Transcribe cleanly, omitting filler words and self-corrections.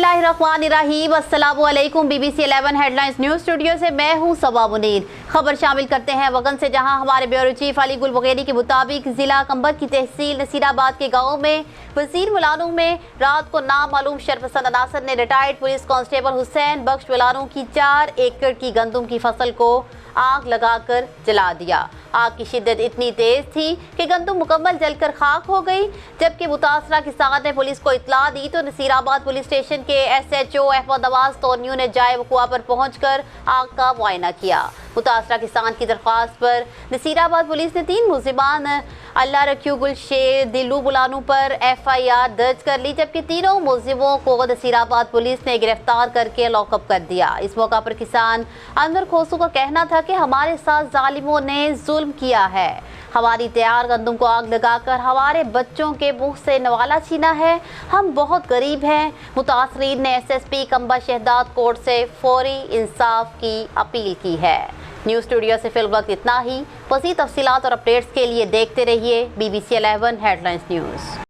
اللہ الرحمن الرحیم۔ السلام علیکم۔ B B C 11 headlines news studio سے میں ہوں صبا منیر۔ خبر شامل کرتے ہیں وطن سے، جہاں ہمارے بیورو چیف علی گل وغیری کے مطابق ضلع قمبر کی تحصیل نصیر آباد کے گاؤں میں وزیر ملانوں میں رات کو نامعلوم شرپسند عناصر نے ریٹائرڈ پولیس کانسٹیبل حسین بخش ملانوں کی 4 ایکڑ کی گندم کی فصل کو آگ لگا کر جلا دیا۔ آگ کی شدت اتنی تیز تھی کہ گندم مکمل جل کر خاک ہو گئی۔ جبکہ متاثرہ کسان نے پولیس کو اطلاع دی تو نصیر آباد پولیس اسٹیشن کے ایس ایچ او احمد نواز تونیو نے جائے وقوع پر پہنچ کر آگ کا معائنہ کیا۔ متاثرہ کسان کی درخواست پر نصیر آباد پولیس نے 3 ملزمان اللہ رکھیو گل شیر دلو بلانو پر FIR درج کر لی، جبکہ تینوں ملزموں کو نصیر آباد پولیس نے گرفتار کر کے لاک اپ کر دیا۔ اس موقع پر کسان انور کھوسو کا کہنا تھا کہ ہمارے ساتھ ظالموں نے ظلم کیا ہے، ہماری تیار گندم کو آگ لگا کر ہمارے بچوں کے منہ سے نوالا چھینا ہے، ہم بہت غریب ہیں۔ متاثرین نے SSP قمبرشہدادکوٹ سے فوری انصاف کی اپیل کی ہے۔ نیوز اسٹوڈیو سے فی الوقت اتنا ہی۔ مزید تفصیلات اور اپڈیٹس کے لیے دیکھتے رہیے BBC 11 ہیڈ لائنز نیوز۔